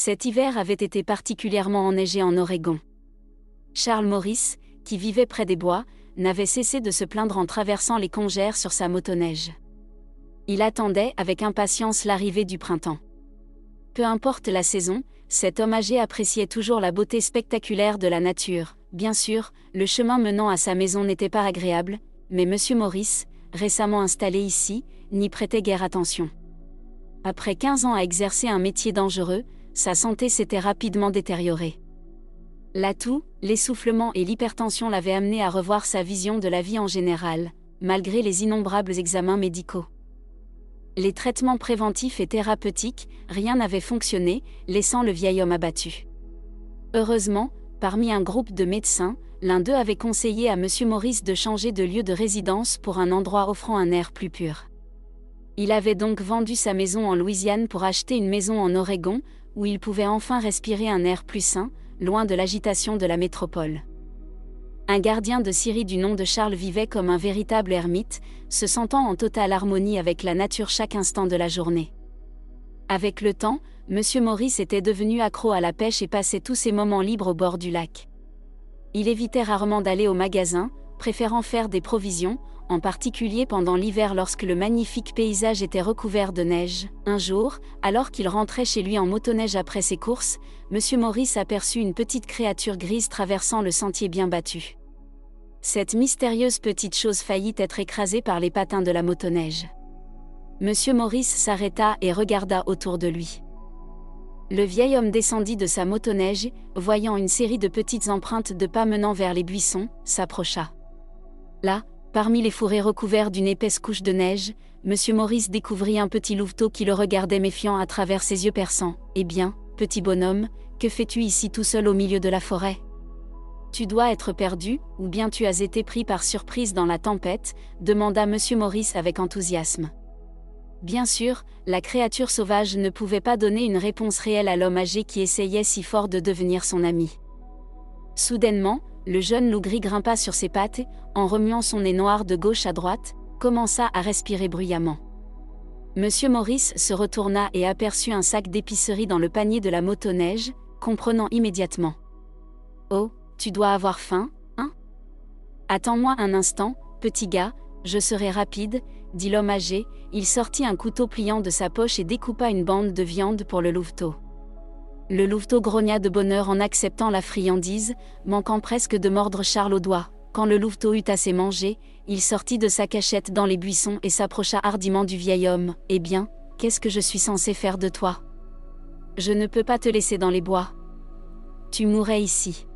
Cet hiver avait été particulièrement enneigé en Oregon. Charles Morris, qui vivait près des bois, n'avait cessé de se plaindre en traversant les congères sur sa motoneige. Il attendait avec impatience l'arrivée du printemps. Peu importe la saison, cet homme âgé appréciait toujours la beauté spectaculaire de la nature. Bien sûr, le chemin menant à sa maison n'était pas agréable, mais M. Morris, récemment installé ici, n'y prêtait guère attention. Après 15 ans à exercer un métier dangereux, sa santé s'était rapidement détériorée. La toux, l'essoufflement et l'hypertension l'avaient amené à revoir sa vision de la vie en général, malgré les innombrables examens médicaux. Les traitements préventifs et thérapeutiques, rien n'avait fonctionné, laissant le vieil homme abattu. Heureusement, parmi un groupe de médecins, l'un d'eux avait conseillé à M. Morris de changer de lieu de résidence pour un endroit offrant un air plus pur. Il avait donc vendu sa maison en Louisiane pour acheter une maison en Oregon, où il pouvait enfin respirer un air plus sain, loin de l'agitation de la métropole. Un gardien de Syrie du nom de Charles vivait comme un véritable ermite, se sentant en totale harmonie avec la nature chaque instant de la journée. Avec le temps, M. Morris était devenu accro à la pêche et passait tous ses moments libres au bord du lac. Il évitait rarement d'aller au magasin, préférant faire des provisions, en particulier pendant l'hiver lorsque le magnifique paysage était recouvert de neige. Un jour, alors qu'il rentrait chez lui en motoneige après ses courses, M. Morris aperçut une petite créature grise traversant le sentier bien battu. Cette mystérieuse petite chose faillit être écrasée par les patins de la motoneige. M. Morris s'arrêta et regarda autour de lui. Le vieil homme descendit de sa motoneige, voyant une série de petites empreintes de pas menant vers les buissons, s'approcha. Là, parmi les fourrés recouverts d'une épaisse couche de neige, M. Morris découvrit un petit louveteau qui le regardait méfiant à travers ses yeux perçants. « Eh bien, petit bonhomme, que fais-tu ici tout seul au milieu de la forêt ? Tu dois être perdu, ou bien tu as été pris par surprise dans la tempête ?» demanda M. Morris avec enthousiasme. Bien sûr, la créature sauvage ne pouvait pas donner une réponse réelle à l'homme âgé qui essayait si fort de devenir son ami. Soudainement, le jeune loup gris grimpa sur ses pattes et, en remuant son nez noir de gauche à droite, commença à respirer bruyamment. M. Morris se retourna et aperçut un sac d'épicerie dans le panier de la motoneige, comprenant immédiatement. « Oh, tu dois avoir faim, hein ? Attends-moi un instant, petit gars, je serai rapide, » dit l'homme âgé. Il sortit un couteau pliant de sa poche et découpa une bande de viande pour le louveteau. Le louveteau grogna de bonheur en acceptant la friandise, manquant presque de mordre Charles au doigt. Quand le louveteau eut assez mangé, il sortit de sa cachette dans les buissons et s'approcha hardiment du vieil homme. « Eh bien, qu'est-ce que je suis censé faire de toi ? Je ne peux pas te laisser dans les bois. Tu mourrais ici.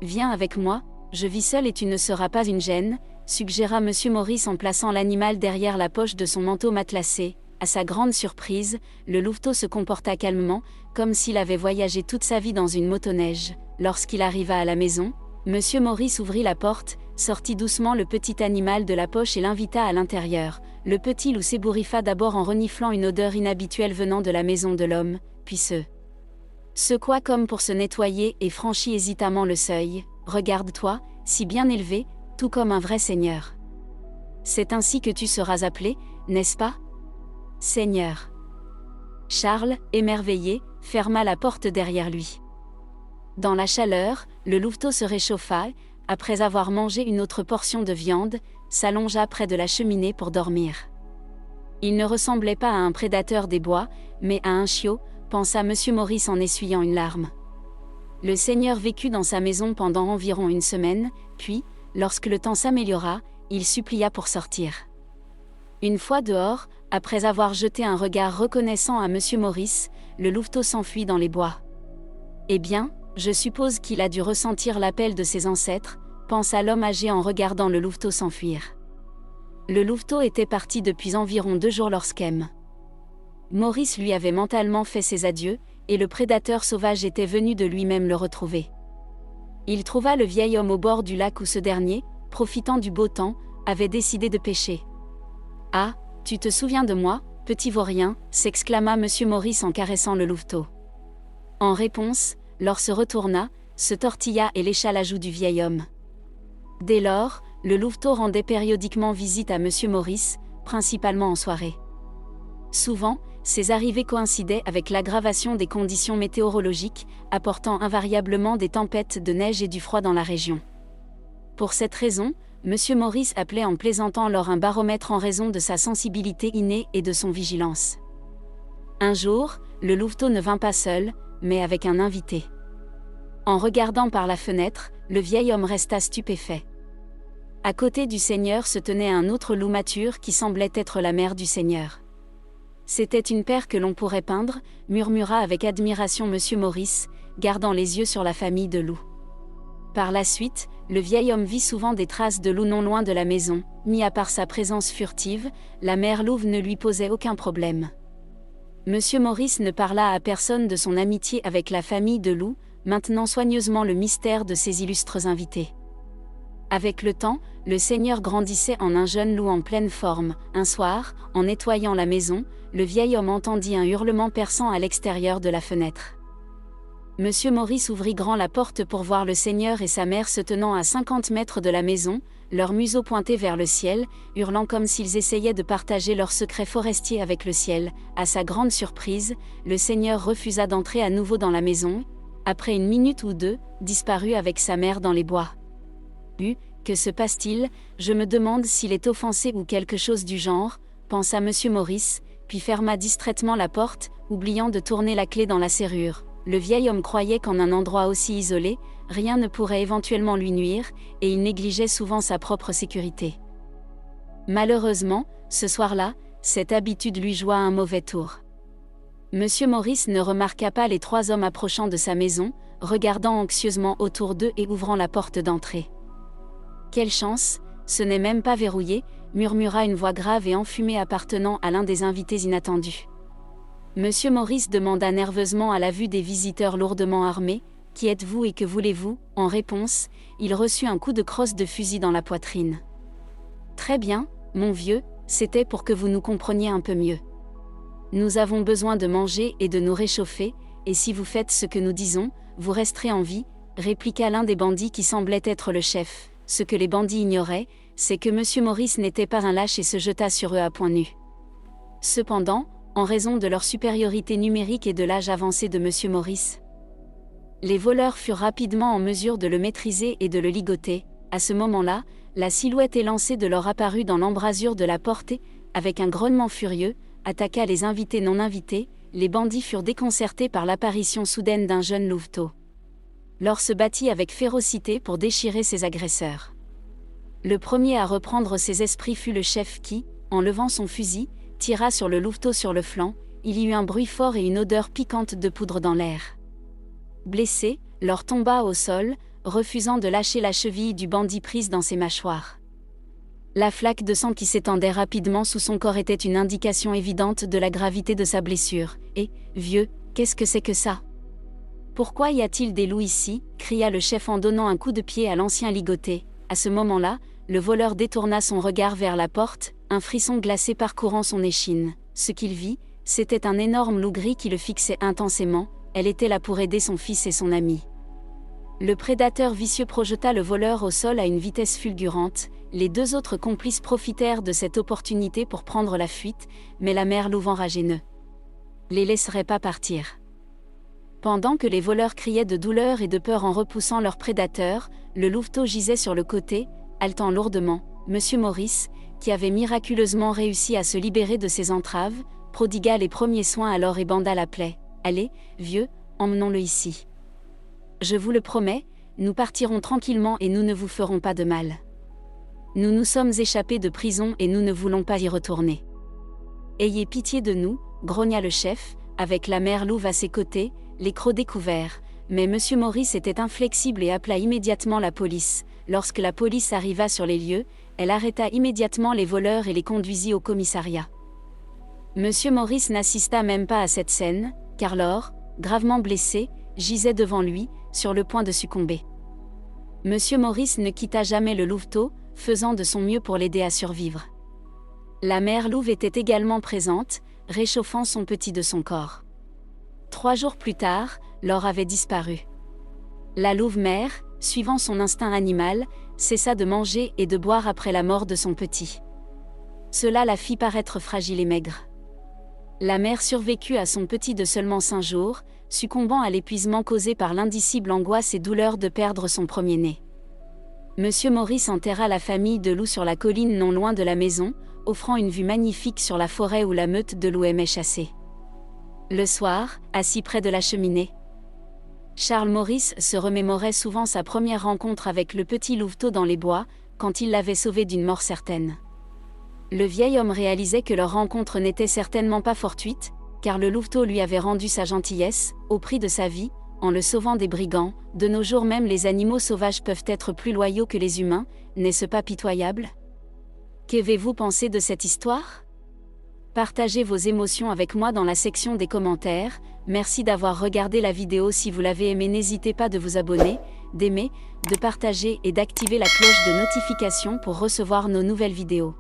Viens avec moi, je vis seul et tu ne seras pas une gêne, » suggéra M. Morris en plaçant l'animal derrière la poche de son manteau matelassé. À sa grande surprise, le louveteau se comporta calmement, comme s'il avait voyagé toute sa vie dans une motoneige. Lorsqu'il arriva à la maison, M. Morris ouvrit la porte, sortit doucement le petit animal de la poche et l'invita à l'intérieur. Le petit loup s'ébouriffa d'abord en reniflant une odeur inhabituelle venant de la maison de l'homme, puis se secoua comme pour se nettoyer et franchit hésitamment le seuil. « Regarde-toi, si bien élevé, tout comme un vrai seigneur. C'est ainsi que tu seras appelé, n'est-ce pas ? Seigneur. » Charles, émerveillé, ferma la porte derrière lui. Dans la chaleur, le louveteau se réchauffa, après avoir mangé une autre portion de viande, s'allongea près de la cheminée pour dormir. Il ne ressemblait pas à un prédateur des bois, mais à un chiot, pensa M. Morris en essuyant une larme. Le seigneur vécut dans sa maison pendant environ une semaine, puis, lorsque le temps s'améliora, il supplia pour sortir. Une fois dehors, après avoir jeté un regard reconnaissant à M. Morris, le louveteau s'enfuit dans les bois. « Eh bien, je suppose qu'il a dû ressentir l'appel de ses ancêtres, » pensa l'homme âgé en regardant le louveteau s'enfuir. Le louveteau était parti depuis environ 2 jours lorsqu'M. Morris lui avait mentalement fait ses adieux, et le prédateur sauvage était venu de lui-même le retrouver. Il trouva le vieil homme au bord du lac où ce dernier, profitant du beau temps, avait décidé de pêcher. « Ah, tu te souviens de moi, petit vaurien » s'exclama M. Morris en caressant le louveteau. En réponse, l'or se retourna, se tortilla et lécha la joue du vieil homme. Dès lors, le louveteau rendait périodiquement visite à M. Morris, principalement en soirée. Souvent, ces arrivées coïncidaient avec l'aggravation des conditions météorologiques, apportant invariablement des tempêtes de neige et du froid dans la région. Pour cette raison, M. Maurice appelait en plaisantant alors un baromètre en raison de sa sensibilité innée et de son vigilance. Un jour, le louveteau ne vint pas seul, mais avec un invité. En regardant par la fenêtre, le vieil homme resta stupéfait. À côté du seigneur se tenait un autre loup mature qui semblait être la mère du seigneur. C'était une paire que l'on pourrait peindre, murmura avec admiration M. Maurice, gardant les yeux sur la famille de loups. Par la suite, le vieil homme vit souvent des traces de loup non loin de la maison, mis à part sa présence furtive, la mère louve ne lui posait aucun problème. M. Maurice ne parla à personne de son amitié avec la famille de loup, maintenant soigneusement le mystère de ses illustres invités. Avec le temps, le seigneur grandissait en un jeune loup en pleine forme. Un soir, en nettoyant la maison, le vieil homme entendit un hurlement perçant à l'extérieur de la fenêtre. M. Maurice ouvrit grand la porte pour voir le seigneur et sa mère se tenant à 50 mètres de la maison, leur museau pointé vers le ciel, hurlant comme s'ils essayaient de partager leur secret forestier avec le ciel. À sa grande surprise, le seigneur refusa d'entrer à nouveau dans la maison. Après une minute ou deux, disparut avec sa mère dans les bois. Que se passe-t-il? Je me demande s'il est offensé ou quelque chose du genre, pensa M. Maurice, puis ferma distraitement la porte, oubliant de tourner la clé dans la serrure. Le vieil homme croyait qu'en un endroit aussi isolé, rien ne pourrait éventuellement lui nuire, et il négligeait souvent sa propre sécurité. Malheureusement, ce soir-là, cette habitude lui joua un mauvais tour. M. Maurice ne remarqua pas les 3 hommes approchant de sa maison, regardant anxieusement autour d'eux et ouvrant la porte d'entrée. « Quelle chance, ce n'est même pas verrouillé », murmura une voix grave et enfumée appartenant à l'un des invités inattendus. M. Maurice demanda nerveusement à la vue des visiteurs lourdement armés, « Qui êtes-vous et que voulez-vous » En réponse, il reçut un coup de crosse de fusil dans la poitrine. « Très bien, mon vieux, c'était pour que vous nous compreniez un peu mieux. Nous avons besoin de manger et de nous réchauffer, et si vous faites ce que nous disons, vous resterez en vie, » répliqua l'un des bandits qui semblait être le chef. Ce que les bandits ignoraient, c'est que M. Maurice n'était pas un lâche et se jeta sur eux à poings nus. Cependant, en raison de leur supériorité numérique et de l'âge avancé de M. Maurice, les voleurs furent rapidement en mesure de le maîtriser et de le ligoter. À ce moment-là, la silhouette élancée de leur apparut dans l'embrasure de la porte et, avec un grognement furieux, attaqua les invités non invités. Les bandits furent déconcertés par l'apparition soudaine d'un jeune louveteau. L'or se battit avec férocité pour déchirer ses agresseurs. Le premier à reprendre ses esprits fut le chef qui, en levant son fusil, tira sur le louveteau sur le flanc. Il y eut un bruit fort et une odeur piquante de poudre dans l'air. Blessé, l'or tomba au sol, refusant de lâcher la cheville du bandit prise dans ses mâchoires. La flaque de sang qui s'étendait rapidement sous son corps était une indication évidente de la gravité de sa blessure. « Eh, vieux, qu'est-ce que c'est que ça ? Pourquoi y a-t-il des loups ici » cria le chef en donnant un coup de pied à l'ancien ligoté. À ce moment-là, le voleur détourna son regard vers la porte, un frisson glacé parcourant son échine. Ce qu'il vit, c'était un énorme loup gris qui le fixait intensément. Elle était là pour aider son fils et son ami. Le prédateur vicieux projeta le voleur au sol à une vitesse fulgurante. Les 2 autres complices profitèrent de cette opportunité pour prendre la fuite, mais la mère louve enragée ne les laisserait pas partir. Pendant que les voleurs criaient de douleur et de peur en repoussant leurs prédateurs, le louveteau gisait sur le côté, haletant lourdement. M. Maurice, qui avait miraculeusement réussi à se libérer de ses entraves, prodigua les premiers soins alors et banda la plaie. « Allez, vieux, emmenons-le ici. Je vous le promets, nous partirons tranquillement et nous ne vous ferons pas de mal. Nous nous sommes échappés de prison et nous ne voulons pas y retourner. » « Ayez pitié de nous, » grogna le chef, avec la mère louve à ses côtés, les crocs découverts, mais M. Maurice était inflexible et appela immédiatement la police. Lorsque la police arriva sur les lieux, elle arrêta immédiatement les voleurs et les conduisit au commissariat. M. Maurice n'assista même pas à cette scène, car l'or, gravement blessé, gisait devant lui, sur le point de succomber. M. Maurice ne quitta jamais le louveteau, faisant de son mieux pour l'aider à survivre. La mère louve était également présente, réchauffant son petit de son corps. 3 jours plus tard, l'or avait disparu. La louve-mère, suivant son instinct animal, cessa de manger et de boire après la mort de son petit. Cela la fit paraître fragile et maigre. La mère survécut à son petit de seulement 5 jours, succombant à l'épuisement causé par l'indicible angoisse et douleur de perdre son premier-né. Monsieur Maurice enterra la famille de loups sur la colline non loin de la maison, offrant une vue magnifique sur la forêt où la meute de loups aimait chasser. Le soir, assis près de la cheminée, Charles Maurice se remémorait souvent sa première rencontre avec le petit louveteau dans les bois, quand il l'avait sauvé d'une mort certaine. Le vieil homme réalisait que leur rencontre n'était certainement pas fortuite, car le louveteau lui avait rendu sa gentillesse, au prix de sa vie, en le sauvant des brigands. De nos jours même les animaux sauvages peuvent être plus loyaux que les humains, n'est-ce pas pitoyable? Qu'avez-vous pensé de cette histoire? Partagez vos émotions avec moi dans la section des commentaires. Merci d'avoir regardé la vidéo. Si vous l'avez aimé, n'hésitez pas de vous abonner, d'aimer, de partager et d'activer la cloche de notification pour recevoir nos nouvelles vidéos.